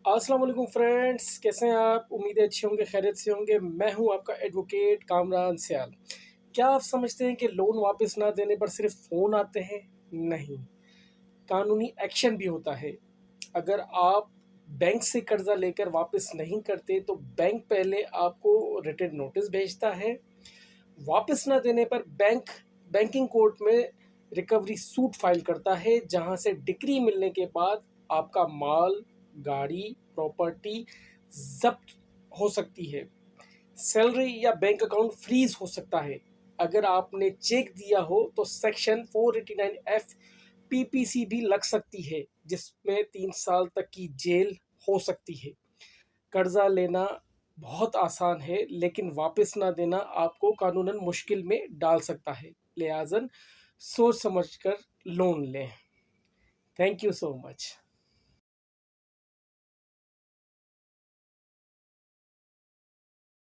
अस्सलाम वालेकुम फ्रेंड्स, कैसे हैं आप? उम्मीद है अच्छे होंगे, खैरियत से होंगे। मैं हूं आपका एडवोकेट कामरान सियाल। क्या आप समझते हैं कि लोन वापस ना देने पर सिर्फ फ़ोन आते हैं? नहीं, कानूनी एक्शन भी होता है। अगर आप बैंक से कर्ज़ा लेकर वापस नहीं करते, तो बैंक पहले आपको रिटन नोटिस भेजता है। वापस ना देने पर बैंकिंग कोर्ट में रिकवरी सूट फाइल करता है, जहां से डिक्री मिलने के बाद आपका माल, गाड़ी, प्रॉपर्टी जब्त हो सकती है। सैलरी या बैंक अकाउंट फ्रीज हो सकता है। अगर आपने चेक दिया हो तो सेक्शन 489F पीपीसी भी लग सकती है, जिसमें 3 साल तक की जेल हो सकती है। कर्जा लेना बहुत आसान है, लेकिन वापस ना देना आपको कानूनन मुश्किल में डाल सकता है। लिहाज़न सोच समझकर लोन लें। Thank you so much.